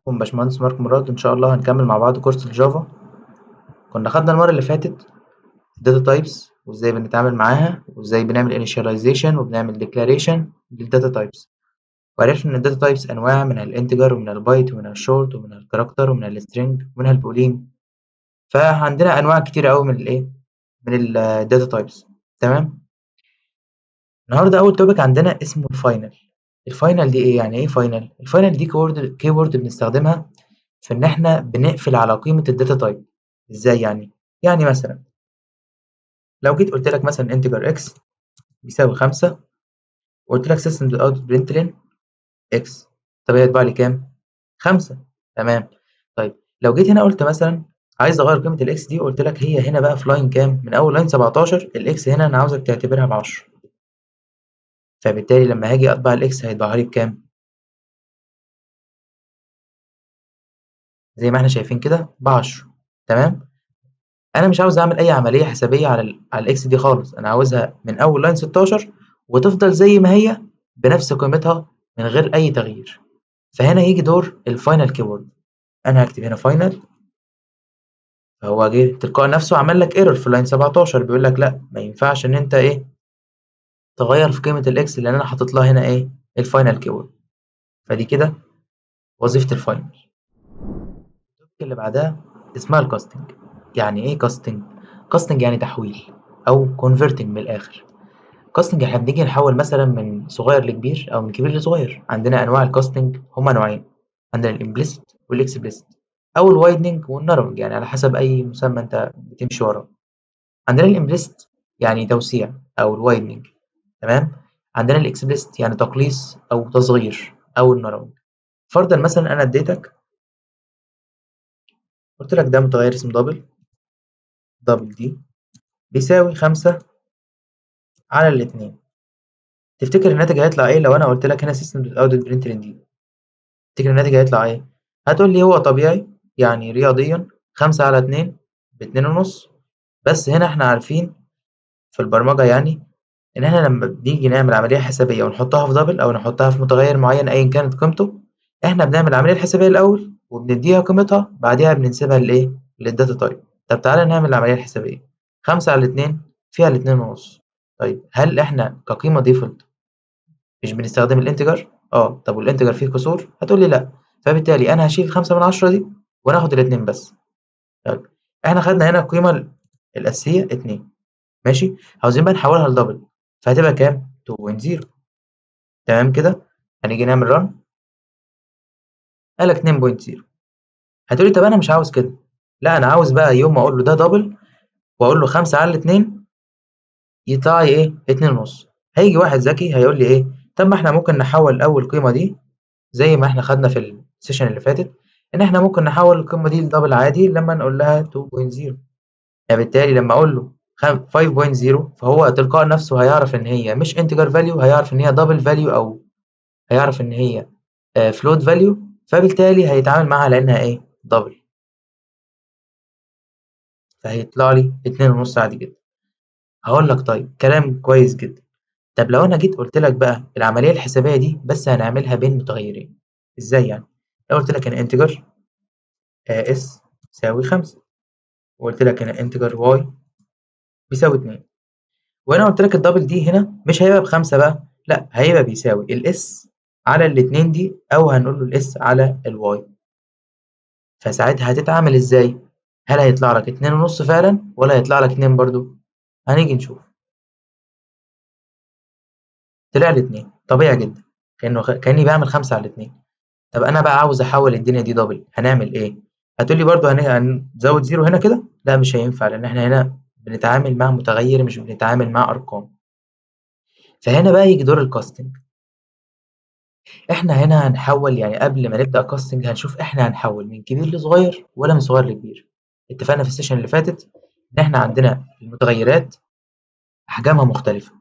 معاكم باشمهندس مارك مراد، إن شاء الله هنكمل مع بعض كورس الجافا. كنا خدنا المرة اللي فاتت الداتا تايبس وإزاي بنتعامل معاها وإزاي بنعمل initialization وبنعمل declaration للداتا تايبس، وعرفنا إن الداتا تايبس أنواع منها الانتجر ومنها البايت ومنها الشورت ومنها الكاركتر ومنها السترينج ومنها البولين. فعندنا أنواع كتيرة أوي من الداتا تايبس. تمام. النهارده أول توبيك عندنا اسمه الفاينل. الفاينل دي إيه؟ يعني إيه فاينل؟ الفاينل دي كيورد بنستخدمها في إن إحنا بنقفل على قيمة الداتا تايب. إزاي يعني؟ يعني مثلًا لو جيت قُلت لك مثلًا integer x بيساوي 5 وقُلت لك system.out.println x، طب هيطبع لي كام؟ 5. تمام. طيب لو جيت هنا قُلت مثلًا عايز أغيّر قيمة الx دي وقُلت لك هي هنا بقى في line كام؟ من أول line 17 الx هنا أنا عاوزك تعتبرها ب10، فبالتالي لمّا هاجي أطبع الx هيطبعها لي بكام؟ زي ما إحنا شايفين كده ب10. تمام. أنا مش عاوز أعمل أي عملية حسابية على الإكس دي خالص، أنا عاوزها من أول لاين 16 وتفضل زي ما هي بنفس قيمتها من غير أي تغيير. فهنا يجي دور الفاينل كيورد، أنا هاكتب هنا فاينل، فهو جه تلقائي نفسه عمل لك ايرور في لاين 17 بيقول لك لأ ما ينفعش إن أنت تغير في قيمة الإكس لأن أنا حاطط لها هنا الفاينل كيورد. فدي كده وظيفة الفاينل. اللي بعدها اسمها الكاستنج. يعني إيه كاستنج؟ كاستنج يعني تحويل أو converting من الآخر. كاستنج احنا بنيجي نحول مثلا من صغير لكبير او من كبير لصغير. عندنا انواع الكاستنج هما نوعين، عندنا الامبليسيت والاكسبليسيت او الوايدنج والنارونج، يعني على حسب اي مسمى انت بتمشي وراه. عندنا الامبليسيت يعني توسيع او الوايدنج. تمام. عندنا الاكسبليسيت يعني تقليص او تصغير او النارونج. فرضا مثلا انا اديتك قلت لك ده متغير اسمه دبل دي بيساوي 5/2. تفتكر الناتج هيطلع ايه لو انا قلت لك هنا سيستم دوت اوت دوت برنت دي؟ تفتكر الناتج هيطلع إيه؟ هتقول لي هو طبيعي يعني رياضيًا 5/2 ب2.5، بس هنا إحنا عارفين في البرمجة يعني إن إحنا لما بنيجي نعمل عملية حسابية ونحطها في دبل أو نحطها في متغير معين أيًا كانت قيمته، إحنا بنعمل العملية الحسابية الأول وبنديها قيمتها بعديها بننسبها للداتا تايب. طب تعالى نعمل العملية الحسابية. 5/2 فيها ال2.5. طيب هل إحنا كقيمة default مش بنستخدم الانتجر؟ طب والانتجر فيه كسور؟ هتقول لي لأ، فبالتالي أنا هاشيل 5/10 دي وناخد الاتنين بس. طيب إحنا خدنا هنا القيمة الأساسية 2، ماشي؟ عاوزين بقى نحولها لدبل، فهتبقى كام؟ 2.0. تمام كده؟ هنيجي نعمل run قال لك 2.0. هتقول لي طب أنا مش عاوز كده، لأ أنا عاوز بقى يوم ما أقول له ده دبل وأقول له 5/2 يطلع لي 2.5. هيجي واحد ذكي هيقول لي طب ما إحنا ممكن نحول أول قيمة دي زي ما إحنا خدنا في السيشن اللي فاتت، إن إحنا ممكن نحول القيمة دي لدبل عادي لما نقول لها 2.0. فبالتالي لما أقول له 5.0 فهو تلقاء نفسه هيعرف إن هي مش integer value، هيعرف إن هي double value أو هيعرف إن هي float value، فبالتالي هيتعامل معاها على إنها double، فهيطلع لي 2.5 عادي جدا. هقول لك طيب كلام كويس جدا. طب لو أنا جيت قلت لك بقى العملية الحسابية دي بس هنعملها بين متغيرين، إزاي يعني؟ لو قلت لك إن integer s يساوي 5 وقلت لك إن integer y بيساوي 2، وهنا قلت لك الدبل دي هنا مش هيبقى ب5 بقى، لأ هيبقى بيساوي الS على الاتنين دي أو هنقول له الS على الY. فساعتها هتتعامل إزاي؟ هل هيطلع لك 2.5 فعلًا ولا هيطلع لك 2 برضه؟ هنيجي نشوف. طلع لي 2 طبيعي جدًا، كأني باعمل 5/2. طب أنا بقى عاوز أحوّل الدنيا دي دبل هنعمل إيه؟ هتقول لي برضه هنزود 0 هنا كده؟ لأ مش هينفع لأن إحنا هنا بنتعامل مع متغير مش بنتعامل مع أرقام. فهنا بقى ييجي دور الcasting. إحنا هنا هنحوّل يعني قبل ما نبدأ casting هنشوف إحنا هنحوّل من كبير لصغير والّا من صغير لكبير. اتفقنا في السيشن اللي فاتت إن إحنا عندنا المتغيرات أحجامها مختلفة،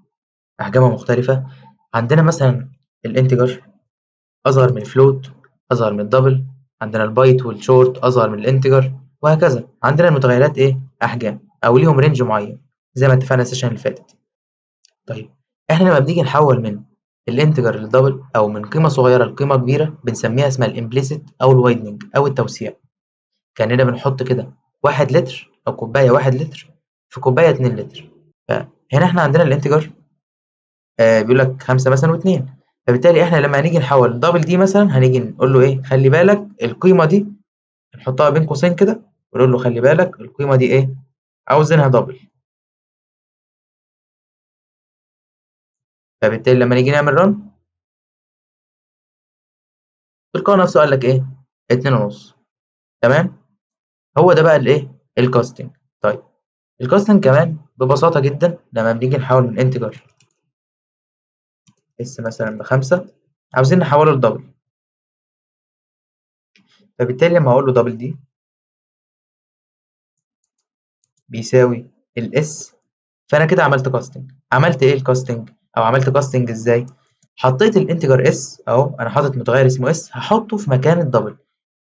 أحجامها مختلفة. عندنا مثلًا الinteger أصغر من الfloat، أصغر من الdouble، عندنا الbyte والshort أصغر من الinteger وهكذا. عندنا المتغيرات أحجام أو ليهم range معين زي ما اتفقنا السيشن اللي فاتت. طيب إحنا لمّا بنيجي نحوّل من الانتجر للدبل أو من قيمة صغيرة لقيمة كبيرة بنسميها اسمها الإمبليسيت أو الوايدنج أو التوسيع. كأننا بنحط كده 1 لتر أو كوباية 1 لتر في كوباية 2 لتر. فهنا إحنا عندنا الانتجر بيقول لك 5 مثلًا و2، فبالتالي إحنا لمّا هنيجي نحوّل الدبل دي مثلًا هنيجي نقول له إيه، خلّي بالك القيمة دي نحطها بين قوسين كده ونقول له خلّي بالك القيمة دي إيه، عاوزينها دبل. فبالتالي لمّا نيجي نعمل run تلقائي نفسه قال لك إيه، 2.5. تمام؟ هو ده بقى الإيه، الcasting. طيب الcasting كمان ببساطة جدًا لمّا بنيجي نحوّل من integer s مثلًا ب5 عاوزين نحوّله لدبل، فبالتالي لمّا أقول له دبل دي بيساوي الS، فأنا كده عملت casting. عملت إيه الcasting أو عملت casting إزاي؟ حطيت الانتجر s أهو، أنا حاطط متغير اسمه s هحطه في مكان الدبل.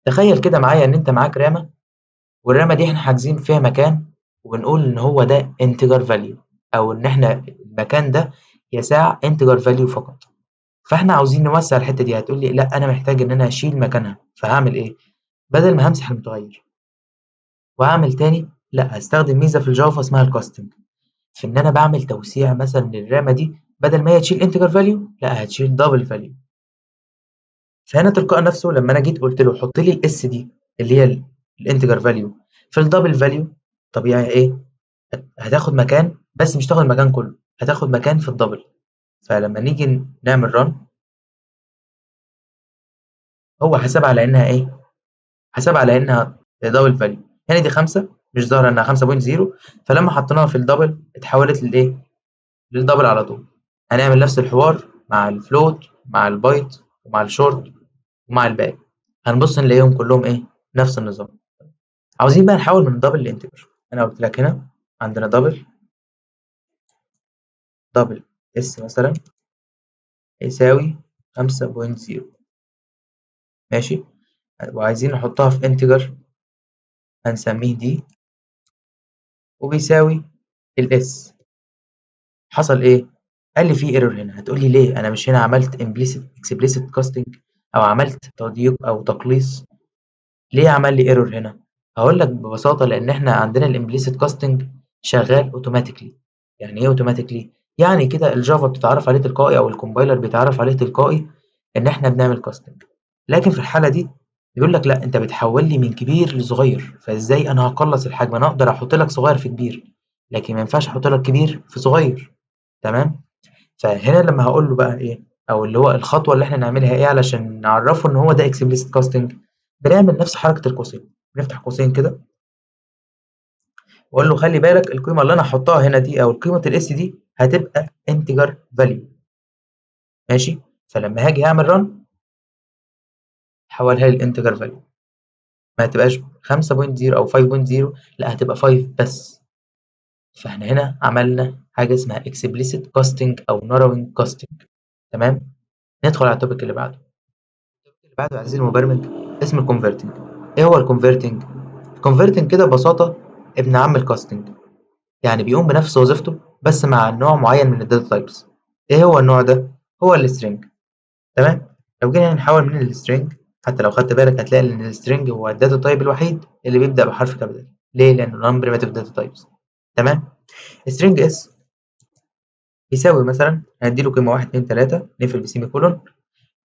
تخيل كده معايا إن أنت معاك رامة، والرامة دي إحنا حاجزين فيها مكان وبنقول إن هو ده integer value، أو إن إحنا المكان ده يساع integer value فقط. فإحنا عاوزين نوسع الحتة دي، هتقول لي لأ أنا محتاج إن أنا أشيل مكانها، فهعمل إيه؟ بدل ما همسح المتغير وأعمل تاني، لأ هستخدم ميزة في الجافا اسمها الكاستنج، في إن أنا باعمل توسيع مثلًا للرامة دي، بدل ما هي تشيل integer value لأ هتشيل double value. فهنا تلقائي نفسه لما أنا جيت قلت له حط لي الاس دي اللي هي الانتجر فاليو في الدبل فاليو، طبيعي إيه؟ هتاخد مكان، بس مش هتاخد المكان كله، هتاخد مكان في الدبل. فلما نيجي نعمل run هو حسبها على إنها إيه؟ حسبها على إنها دبل فاليو. هنا دي 5 مش ظاهرة إنها 5.0، فلما حطيناها في الدبل اتحولت للإيه؟ للدبل على طول. هنعمل نفس الحوار مع الفلوت مع البايت ومع الشورت ومع الباقي، هنبص نلاقيهم كلهم إيه؟ نفس النظام. عاوزين بقى نحول من دبل لانتجر. أنا قلت لك هنا عندنا دبل اس مثلا يساوي 5.0 ماشي، وعايزين نحطها في انتجر هنسميه دي وبيساوي الاس. حصل ايه؟ قال لي في ايرور هنا. هتقول لي ليه؟ انا مش هنا عملت explicit casting او عملت تضييق او تقليص، ليه عمل لي ايرور هنا؟ هقول لك ببساطه لان احنا عندنا الامبليسيت كاستنج شغال اوتوماتيكلي. يعني ايه اوتوماتيكلي؟ يعني كده الجافا بتتعرف عليه تلقائي او الكومبايلر بيتعرف عليه تلقائي ان احنا بنعمل كاستنج. لكن في الحاله دي بيقول لك لا انت بتحول لي من كبير لصغير، فازاي انا هقلص الحجم؟ انا اقدر احط لك صغير في كبير لكن ما ينفعش احط لك كبير في صغير. تمام؟ فهنا لما هقول له بقى ايه، او اللي هو الخطوه اللي احنا نعملها ايه علشان نعرفه ان هو ده explicit casting، بنعمل نفس حركه القوسين، بنفتح قوسين كده واقول له خلي بالك القيمه اللي انا هحطها هنا دي او قيمه الاس دي هتبقى انتجر فاليو. ماشي، فلما هاجي اعمل رن حولها لي الانتجر فاليو، ما هتبقاش 5.0 او 5.0، لا هتبقى 5 بس. فاحنا هنا عملنا حاجه اسمها explicit casting او narrowing casting. تمام، ندخل على التوبيك اللي بعده. اللي بعده عايزين مبرمج اسمه الكونفرتنج. ايه هو الكونفرتنج؟ الكونفرتنج كده ببساطه ابن عم الكاستنج، يعني بيقوم بنفس وظيفته بس مع نوع معين من الداتا تايبس. ايه هو النوع ده؟ هو السترنج. تمام، لو جينا نحول من السترنج، حتى لو خدت بالك هتلاقي ان السترنج هو الداتا تايب الوحيد اللي بيبدأ بحرف كابيتال. ليه؟ لانه نون بريمتيف داتا تايبس. تمام، string اس يساوي مثلا هنديله قيمه 1 2 3 نقفل بسيمي كولون،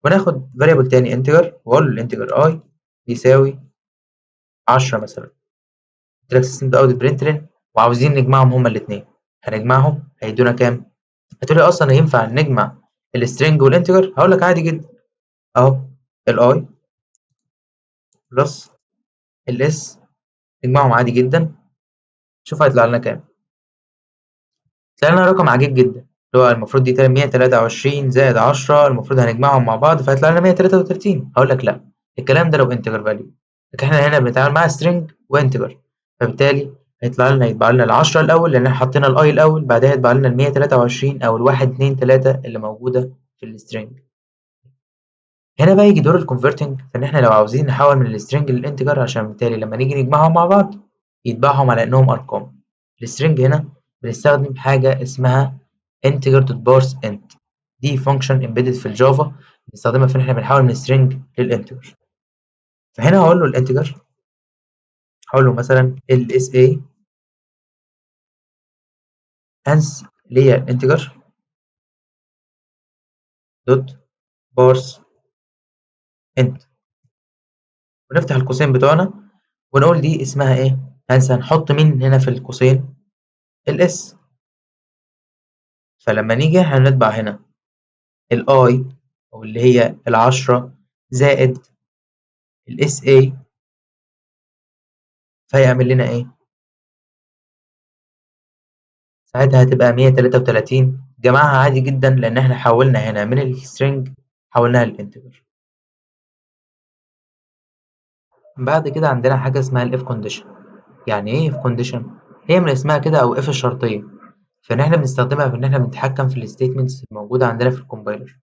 وناخد فاريبل تاني انتجر واقول له الانتجر اي يساوي 10 مثلا. قلت لك سيستم اوت برنتلين وعاوزين نجمعهم هما الاثنين، هنجمعهم هيدونا كام؟ هتقولي اصلا ينفع نجمع السترنج والانتجر؟ هقول لك عادي جدا اهو، الاي بلس الاس نجمعهم عادي جدا. شوف هيطلع لنا كام؟ يطلع لنا رقم عجيب جدا، اللي هو المفروض دي 123 زائد 10 المفروض هنجمعهم مع بعض فيطلع لنا 133. هقول لك لا، الكلام ده لو انتجر فاليو، لكن احنا هنا بنتعامل مع سترينج وانتجر، فبالتالي يطبع لنا ال 10 الاول لان احنا حطينا الاي الاول، بعدها يطبع لنا ال 123 او ال 1 2 3 اللي موجوده في السترينج. هنا بقى يجي دور الconverting في إن إحنا لو عاوزين نحوّل من الstring للinteger عشان بالتالي لمّا نيجي نجمعهم مع بعض يتباعهم على إنهم أرقام. الstring هنا بنستخدم حاجة اسمها integer.parseInt. دي function embedded في الجافا بنستخدمها في إن إحنا بنحول من string للinteger. فهنا هاقول له الinteger، هاقول له مثلًا الSA هانس اللي هي الinteger dot parse int، ونفتح القوسين بتوعنا ونقول دي اسمها إيه، هنحط مين هنا في القوسين؟ الS. فلما نيجي إحنا نطبع هنا الI أو اللي هي ال10 زائد الSA، فهيعمل لنا إيه؟ ساعتها هتبقى 133. جمعها عادي جدا لأن إحنا حولنا هنا من السترنج حولناها للإنتجر. بعد كده عندنا حاجة اسمها الإف كونديشن. يعني إيه إف كونديشن؟ هي من اسمها كده أو إف الشرطية، فإن إحنا بنستخدمها في إن إحنا بنتحكم في الستيتمنتس الموجودة عندنا في الكومبايلر.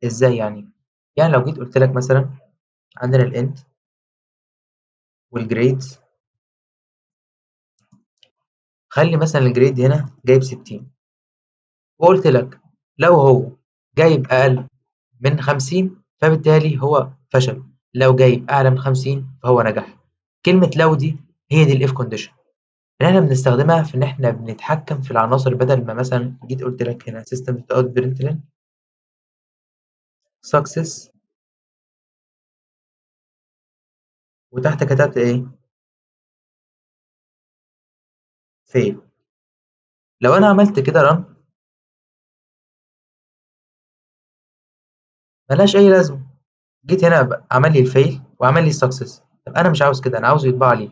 إزاي يعني؟ يعني لو جيت قلت لك مثلا عندنا الإنت والجريدز، خلي مثلا الجريد هنا جايب 60، وقلت لك لو هو جايب أقل من 50 فبالتالي هو فشل، لو جايب أعلى من 50 فهو نجح. كلمة لو دي هي دي الإف كونديشن اللي إحنا بنستخدمها في إن إحنا بنتحكم في العناصر، بدل ما مثلا جيت قلت لك هنا system out println success وتحت كتبت إيه؟ fail. لو أنا عملت كده run ملهاش أي لازمة، جيت هنا عمل لي الفيل وعمل لي السكسس. طب أنا مش عاوز كده، أنا عاوزه يطبع لي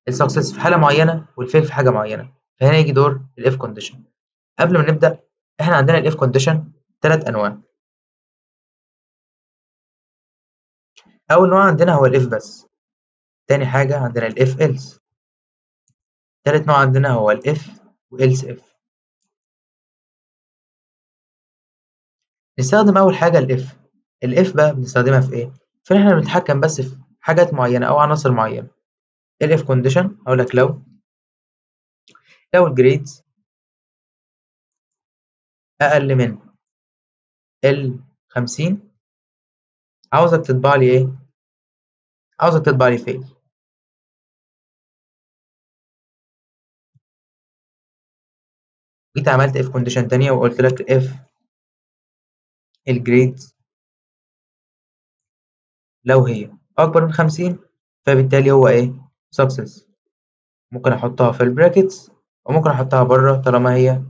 السكسس في حالة معينة والفيل في حاجة معينة. فهنا يجي دور الإف كونديشن. قبل ما نبدأ، إحنا عندنا الإف كونديشن 3 أنواع. أول نوع عندنا هو الإف بس، تاني حاجة عندنا الإف إلس، تالت نوع عندنا هو الإف وإلس إف. نستخدم أول حاجة الإف. الإف بقى بنستخدمها في إيه؟ في إن إحنا بنتحكم بس في حاجات معينة أو عناصر معينة. الإف كونديشن أقول لك لو الجريدز أقل من ال50 عاوزك تطبع لي إيه؟ عاوزك تطبع لي فيل. جيت عملت إف كونديشن تانية وقلت لك إف الجريدز لو هي أكبر من 50 فبالتالي هو إيه؟ سكسس. ممكن أحطها في البراكتس وممكن أحطها بره طالما هي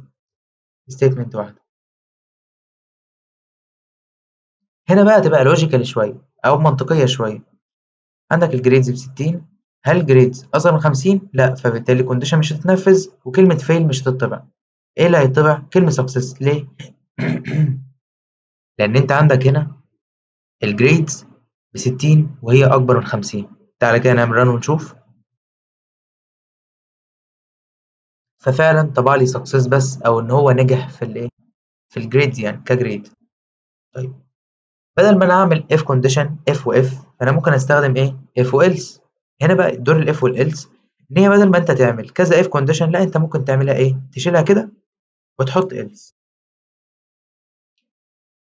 ستيتمنت واحدة. هنا بقى تبقى لوجيكال شوية أو منطقية شوية. عندك الجريدز ب60، هل الجريدز أصغر من 50؟ لا، فبالتالي الكونديشن مش هتتنفذ وكلمة فيل مش هتطبع. إيه اللي هيطبع؟ كلمة سكسس. ليه؟ لأن أنت عندك هنا الجريدز ب60 وهي أكبر من 50. تعالى كده نعمل ران ونشوف. ففعلا طبع لي سكسس بس، أو إن هو نجح في الإيه؟ في الجريدز يعني كجريد. طيب بدل ما أنا أعمل if condition if و if، فأنا ممكن أستخدم إيه؟ if و else. هنا بقى دور ال if وال else إن هي بدل ما أنت تعمل كذا if condition، لا أنت ممكن تعملها إيه؟ تشيلها كده وتحط else.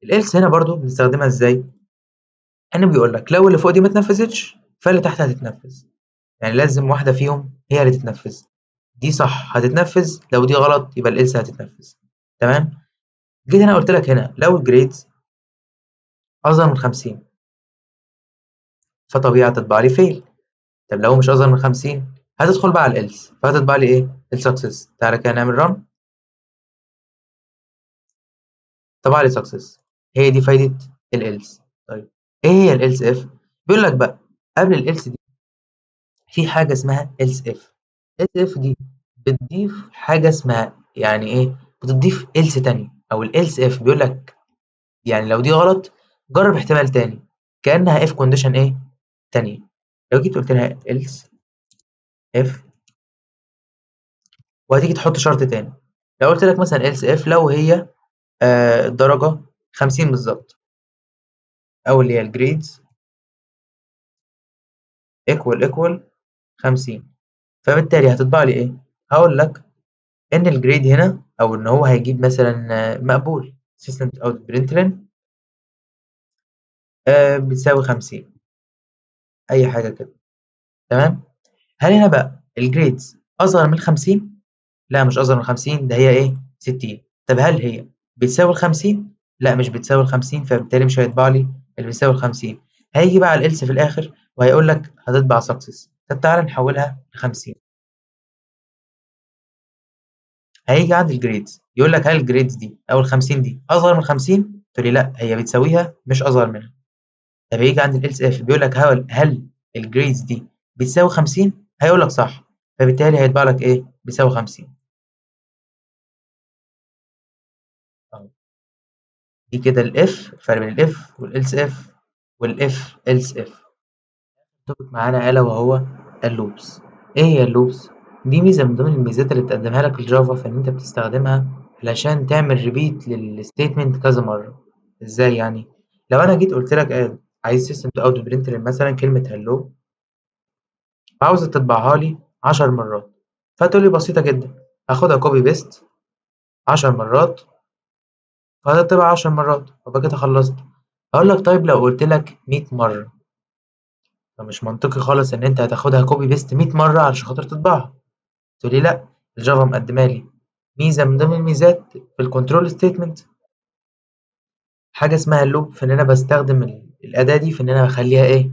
ال else هنا برضو بنستخدمها إزاي؟ هنا بيقول لك لو اللي فوق دي ما اتنفذتش فاللي تحت هتتنفذ، يعني لازم واحدة فيهم هي اللي تتنفذ. دي صح هتتنفذ، لو دي غلط يبقى ال else هتتنفذ. تمام؟ جيت هنا قلت لك هنا لو الجريدز أصغر من 50 فطبيعي هتطبع لي fail. طب لو مش أصغر من 50 هتدخل بقى على الإلس فهتطبع لي إيه؟ السكسس. تعالى كده نعمل رن، طبع لي سكسس. هي دي فايدة الإلس. طيب إيه هي الإلس إف؟ بيقول لك بقى قبل الإلس دي في حاجة اسمها إلس إف. إلس إف دي بتضيف حاجة اسمها يعني إيه؟ بتضيف إلس تاني، أو الإلس إف بيقول لك يعني لو دي غلط جرب احتمال تاني، كأنها إف كونديشن إيه؟ تانية. لو جيت قلت لها إلس إف وهتيجي تحط شرط تاني، لو قلت لك مثلا إلس إف لو هي الدرجة 50 بالضبط، أو اللي هي الgrades equal 50، فبالتالي هتطبع لي إيه؟ هاقول لك إن الgrade هنا أو إن هو هيجيب مثلًا مقبول، system out println بتساوي 50 أي حاجة كده، تمام؟ هل هنا بقى الجريدز أصغر من 50؟ لأ مش أصغر من 50 ده هي إيه 60. طب هل هي بتساوي ال50؟ لأ مش بتساوي ال50 فبالتالي مش هيطبع لي اللي بيساوي ال50. هيجي بقى على الإلس في الآخر وهيقول لك هتطبع success. طب تعالَ نحولها ل50. هيجي عند الجريدز يقول لك هل الجريدز دي أو ال50 دي أصغر من 50؟ تقول لي لأ هي بتساويها مش أصغر منها. طب هيجي عند الإلس إف بيقول لك هل الجريدز دي بتساوي 50؟ هيقول لك صح، فبالتالي هيطبع لك إيه بيساوي 50. أهو. دي كده الإف، الفرق بين الإف والإلس إف والإف إلس إف. topic معانا ألا وهو اللوبس. إيه هي اللوبس؟ دي ميزة من ضمن الميزات اللي بتقدمها لك الجافا في إن أنت بتستخدمها علشان تعمل ريبيت للستيتمنت كذا مرة. إزاي يعني؟ لو أنا جيت قلت لك عايز سيستم تو أوت برنت مثلا كلمة هلو وعاوزك تطبعها لي 10 مرات، فتقول لي بسيطة جدا هاخدها كوبي بيست 10 مرات وهتطبع 10 مرات وابقى كده خلصت. أقول لك طيب لو قلت لك 100 مرة، فمش منطقي خالص إن أنت هتاخدها كوبي بيست 100 مرة علشان خاطر تطبعها. تقول لي لأ الجافا مقدمة لي ميزة من ضمن الميزات في الكنترول ستيتمنت حاجة اسمها اللوب، في إن أنا بستخدم الأداة دي في إن أنا بخليها إيه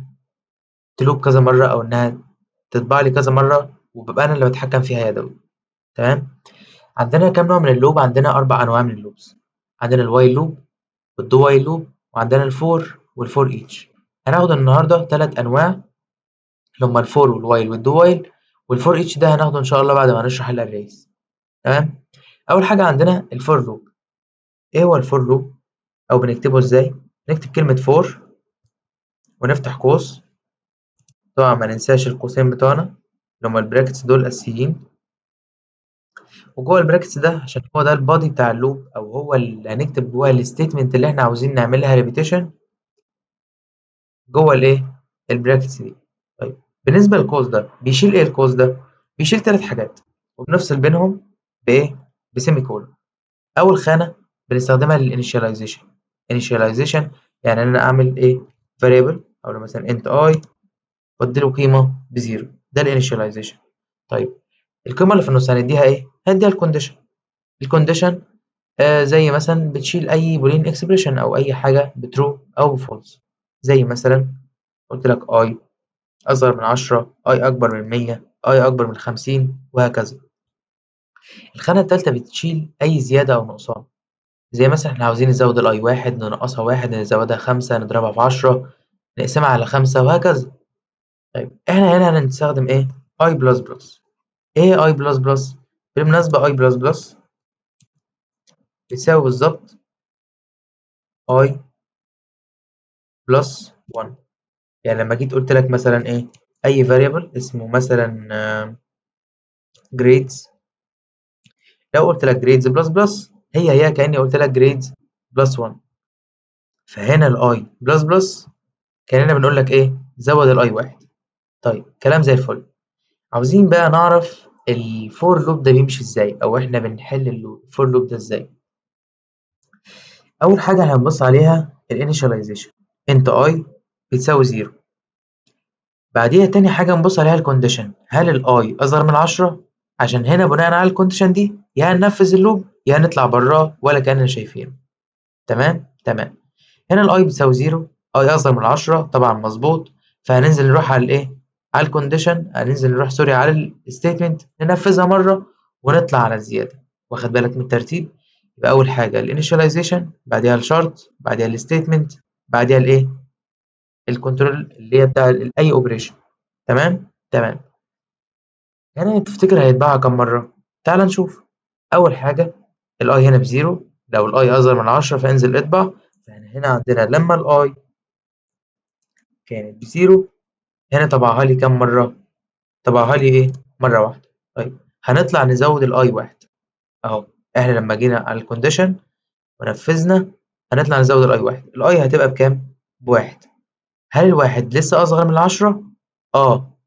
تلوب كذا مرة أو إنها تطبع لي كذا مرة وببقى أنا اللي بتحكم فيها يدوي. تمام. عندنا كام نوع من اللوب؟ عندنا 4 أنواع من اللوبس. عندنا الوايل لوب والدو وايل لوب وعندنا الفور والفور ايتش. هناخد النهارده 3 أنواع اللي هما الفور والوايل والدو وايل، والفور ايتش ده هناخده إن شاء الله بعد ما نشرح الأريز. تمام. أول حاجة عندنا الفور لوب. إيه هو الفور لوب أو بنكتبه إزاي؟ نكتب كلمة فور ونفتح قوس، طبعا ما ننساش القوسين بتوعنا اللي هما البراكتس دول أساسيين، وجوه البراكتس ده عشان هو ده البادي بتاع اللوب أو هو اللي هنكتب جواه الستيتمنت اللي إحنا عاوزين نعملها ريبيتيشن جوه الإيه؟ البراكتس دي. طيب بالنسبة للقوس ده بيشيل إيه القوس ده؟ بيشيل 3 حاجات وبنفصل بينهم بإيه؟ بسيمي كولون. أول خانة بنستخدمها للinitialization. initialization يعني إن أنا أعمل إيه variable أو مثلا int I وأدي له قيمة بزيرو، ده الinitialization. طيب القيمة اللي في النص هنديها إيه؟ هنديها الكونديشن. الكونديشن زي مثلا بتشيل أي بولين اكسبريشن أو أي حاجة بترو أو بفولس، زي مثلا قلت لك I أصغر من 10، I أكبر من 100، I أكبر من 50 وهكذا. الخانة التالتة بتشيل أي زيادة أو نقصان، زي مثلا إحنا عاوزين نزود الأي 1 ننقصها 1 نزودها 5 نضربها في 10 نقسمها على 5 وهكذا. طيب إحنا هنا هنستخدم إيه؟ I بلس بلس. إيه I بلس بلس؟ بالمناسبة I بلس بلس بتساوي بالظبط I بلس 1. يعني لما جيت قلت لك مثلا إيه أي variable اسمه مثلا grades، لو قلت لك grades بلس بلس هي كأني قلت لك grades بلس 1. فهنا الاي بلس بلس كأننا بنقول لك ايه زود الاي 1. طيب كلام زي الفل. عاوزين بقى نعرف الفور لوب ده بيمشي ازاي او احنا بنحل الفور لوب ده ازاي. اول حاجه هنبص عليها الانيشاليزيشن، انت اي بتساوي 0. بعديها تاني حاجه نبص عليها الكونديشن، هل الاي اصغر من 10؟ عشان هنا بناء على الكونديشن دي يا هننفذ اللوب يا هنطلع براه ولا كأننا شايفينه. تمام. هنا الأي بتساوي 0، أي أصغر من 10 طبعًا مضبوط، فهننزل نروح على الإيه، على الcondition هننزل نروح على الstatement ننفذها مرة ونطلع على الزيادة، واخد بالك من الترتيب؟ يبقى أول حاجة الinitialization بعديها الشرط بعديها الstatement بعديها الإيه، الcontrol اللي هي بتاع أي operation. تمام. هنا تفتكر هيتباعها كام مرة؟ تعالَ نشوف. أول حاجة الأي هنا ب0، لو الأي أصغر من 10 فانزل اطبع، فإحنا هنا عندنا لما الأي كانت ب0 هنا طبعها لي كام مرة؟ طبعها لي إيه؟ مرة واحدة. طيب هنطلع نزود الأي 1 أهو، إحنا لما جينا على الكونديشن ونفذنا هنطلع نزود الأي 1، الأي هتبقى بكام؟ ب1. هل الواحد لسه أصغر من 10؟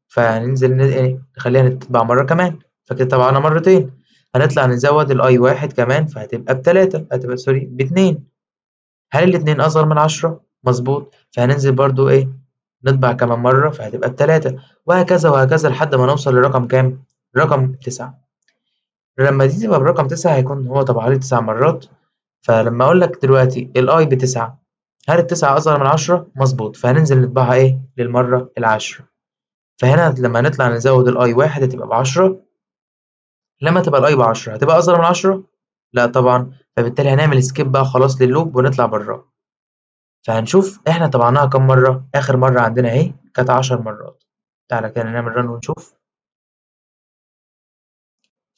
فهننزل إيه؟ نخليها تتبع مرة كمان، فكده طبعنا مرتين. هنطلع نزود الاي واحد كمان فهتبقى بتلاتة، هتبقى سوري باتنين. هل الاتنين أصغر من 10؟ مظبوط، فهننزل برضو إيه نطبع كمان مرة فهتبقى بتلاتة، وهكذا وهكذا لحد ما نوصل لرقم كام؟ رقم 9. لما دي تبقى برقم 9 هيكون هو طبعها لي 9 مرات. فلما أقول لك دلوقتي الأي بتسعة، هل التسعة أصغر من 10؟ مظبوط، فهننزل نطبعها إيه للمرة العاشرة. فهنا لما نطلع نزود الأي واحد هتبقى ب10، لما تبقى الأي ب10 هتبقى أصغر من 10؟ لا طبعا، فبالتالي هنعمل سكيب بقى خلاص لللوب ونطلع براه. فهنشوف إحنا طبعناها كام مرة. آخر مرة عندنا أهي كانت 10 مرات. تعالى كده نعمل رن ونشوف.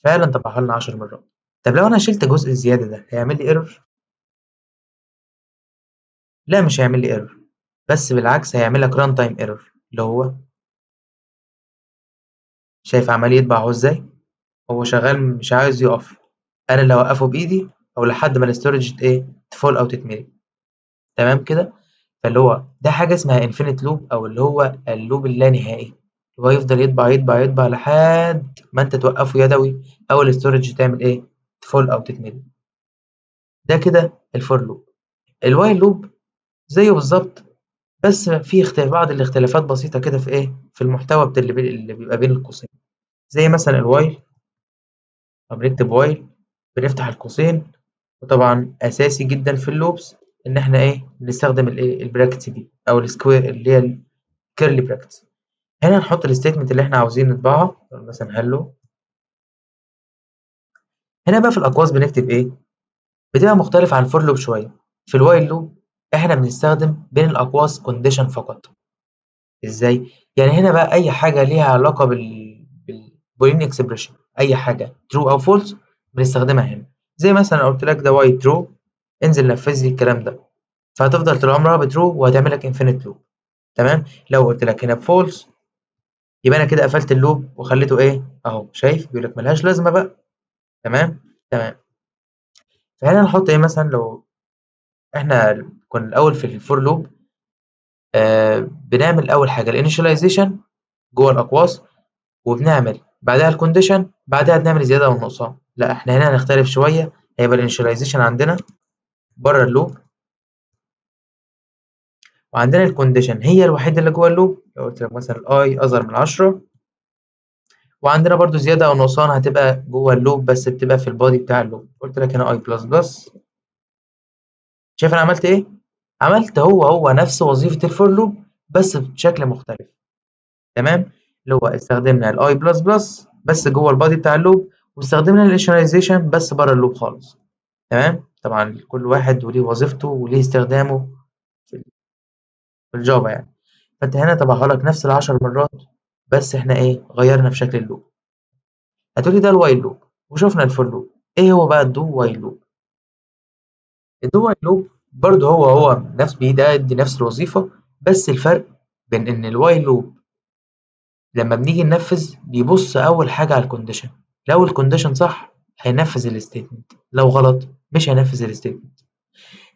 فعلا طبعها لنا 10 مرات. طب لو أنا شلت جزء الزيادة ده هيعمل لي ايرور؟ لا مش هيعمل لي ايرور، بس بالعكس هيعمل لك ران تايم ايرور اللي هو شايف عمال يطبع اهو ازاي؟ هو شغال مش عايز يقف، أنا اللي هوقفه بإيدي أو لحد ما الاستورج إيه تفول أو تتملي. تمام كده؟ فاللي هو ده حاجة اسمها infinite loop أو اللي هو اللوب اللانهائي، اللي هو يفضل يطبع يطبع يطبع لحد ما أنت توقفه يدوي أو الاستورج تعمل إيه؟ تفول أو تتملي. ده كده الفور لوب. الوايل لوب زيه بالظبط، بس في بعض الاختلافات بسيطة كده في إيه؟ في المحتوى بتاع اللي بيبقى بين القوسين. زي مثلا الوايل، لما بنكتب وايل بنفتح القوسين، وطبعا أساسي جدا في اللوبس إن إحنا إيه نستخدم الإيه البراكتس دي أو السكوير اللي هي الكيرلي براكتس. هنا نحط الستيتمنت اللي إحنا عاوزين نطبعها مثلا هلو. هنا بقى في الأقواس بنكتب إيه؟ بتبقى مختلف عن الفور لوب شوية. في الوايل لوب إحنا بنستخدم بين الأقواس كونديشن فقط. إزاي؟ يعني هنا بقى أي حاجة ليها علاقة بالبولين إكسبريشن، أي حاجة true أو false بنستخدمها هنا. زي مثلا قلت لك ده واي true، انزل نفذ لي الكلام ده، فهتفضل طول عمرها بترو وهتعمل لك infinite loop. تمام. لو قلت لك هنا بفولس يبقى انا كده قفلت اللوب وخليته ايه اهو، شايف بيقول لك ملهاش لازمه بقى. تمام تمام. فهنا نحط ايه مثلا لو احنا كنا الاول في الفور لوب بنعمل اول حاجه الانيشاليزيشن جوه الاقواس، وبنعمل بعدها الكونديشن، بعدها بنعمل الزياده والنقصان. لا احنا هنا هنختلف شويه، هيبقى الانيشاليزيشن عندنا بره اللوب، وعندنا الكونديشن هي الوحيده اللي جوه اللوب. لو قلت لك مثلا الاي اصغر من 10، وعندنا برضو زيادة أو نقصان هتبقى جوه اللوب بس بتبقى في البادي بتاع اللوب. قلت لك هنا اي بلس بلس. شايف أنا عملت إيه؟ عملت هو نفس وظيفة الفور لوب بس بشكل مختلف. تمام. اللي هو استخدمنا الاي بلس بلس بس جوه البادي بتاع اللوب، واستخدمنا الانيشاليزيشن بس بره اللوب خالص. تمام. طبعا كل واحد وليه وظيفته وليه استخدامه في الجافا يعني. فانت هنا طبعها لك نفس العشر مرات، بس احنا ايه غيرنا في شكل اللوب. هتقولي ده الوايل لوب وشوفنا الفور لوب. ايه هو بقى الدو وايل لوب؟ الدو وايل لوب برضه هو نفس بيأدي نفس الوظيفة، بس الفرق بين إن الوايل لوب لما بنيجي ننفذ بيبص أول حاجة على الكونديشن. لو الكونديشن صح هينفذ الستيتمنت، لو غلط مش هينفذ الستيتمنت.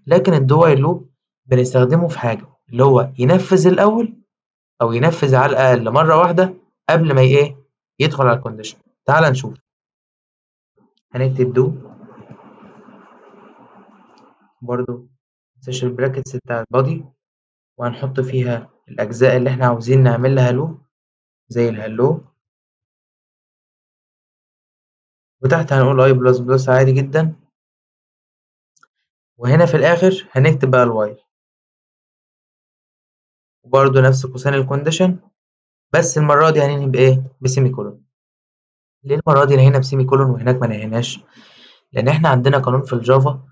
لكن الدو وايل لوب بنستخدمه في حاجة اللي هو ينفذ الأول أو ينفذ على الأقل مرة واحدة قبل ما إيه يدخل على الكونديشن. تعال نشوف. هنكتب دو برضه متنساش البراكتس بتاع البادي، وهنحط فيها الأجزاء اللي إحنا عاوزين نعمل لها لوب زي الهلو، وتحت هنقول اي بلس بلس عادي جدا، وهنا في الآخر هنكتب بقى الوايل وبرضه نفس قوسين الكونديشن، بس المرة دي هننهي بإيه؟ بسيمي كولون. ليه المرة دي نهينا بسيمي كولون وهناك ما نهيناش؟ لأن إحنا عندنا قانون في الجافا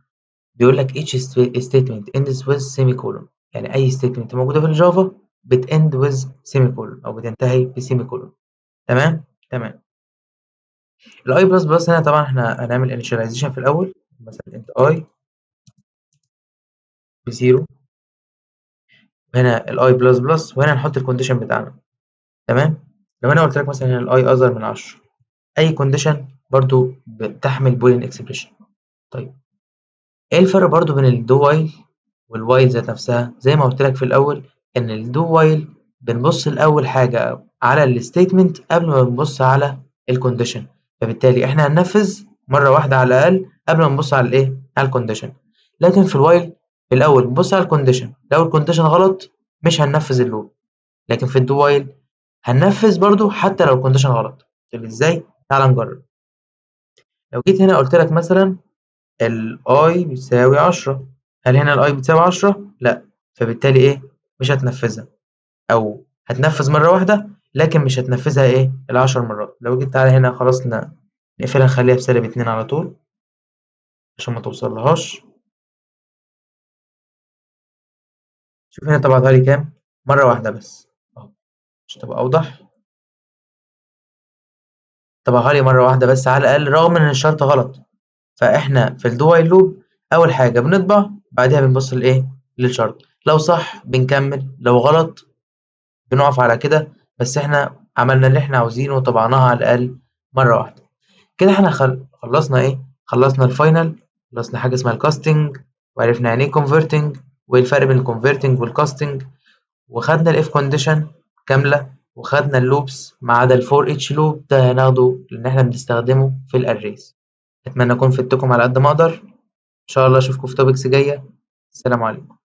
بيقول لك each statement ends with semicolon، يعني أي statement موجودة في الجافا بتend with semicolon أو بتنتهي بسيمي كولون. تمام؟ تمام. الاي بلس بلس هنا طبعا احنا هنعمل initialization في الأول، مثلا int i بزيرو، وهنا الاي بلس بلس، وهنا نحط الكونديشن بتاعنا. تمام. لو انا قلت لك مثلا الاي اصغر من 10، اي كونديشن برضو بتحمل بولين اكسبريشن. طيب ايه الفرق برضو بين الدو وايل والوايل ذات نفسها؟ زي ما قلت لك في الاول ان الدو وايل بنبص الاول حاجه على الستيتمنت قبل ما بنبص على الكونديشن، فبالتالي احنا هننفذ مرة واحدة على الأقل قبل ما نبص على الإيه؟ على الكونديشن. لكن في الوايل في الأول بنبص على الكونديشن، لو الكونديشن غلط مش هننفذ اللوب. لكن في الدو وايل هننفذ برضو حتى لو الكونديشن غلط. طب إزاي؟ تعال نجرب. لو جيت هنا قلت لك مثلا الأي بيساوي 10، هل هنا الأي بتساوي 10؟ لأ، فبالتالي إيه؟ مش هتنفذها، أو هتنفذ مرة واحدة لكن مش هتنفذها إيه؟ ال10 مرات. لو جيت تعالى هنا خلاص نقفلها نخليها ب2 على طول عشان ما توصلهاش. شوف هنا طبعتها لي كام؟ مرة واحدة بس أهو، مش تبقى أوضح؟ طبعها لي مرة واحدة بس على الأقل رغم إن الشرط غلط. فإحنا في الدو وايل لوب أول حاجة بنطبع، بعدها بنبص لإيه؟ للشرط، لو صح بنكمل، لو غلط بنقف على كده. بس إحنا عملنا اللي إحنا عاوزينه وطبعناها على الأقل مرة واحدة. كده إحنا خلصنا إيه؟ خلصنا الفاينل، خلصنا حاجة اسمها الكاستنج، وعرفنا يعني إيه كونفرتنج، وإيه الفرق بين الكونفرتنج والكاستنج، وخدنا الإف كونديشن كاملة، وخدنا اللوبس ما عدا الفور اتش لوب ده هناخده لأن إحنا بنستخدمه في الأريز. أتمنى أكون فدتكم على قد ما أقدر. إن شاء الله أشوفكم في توبكس جاية. السلام عليكم.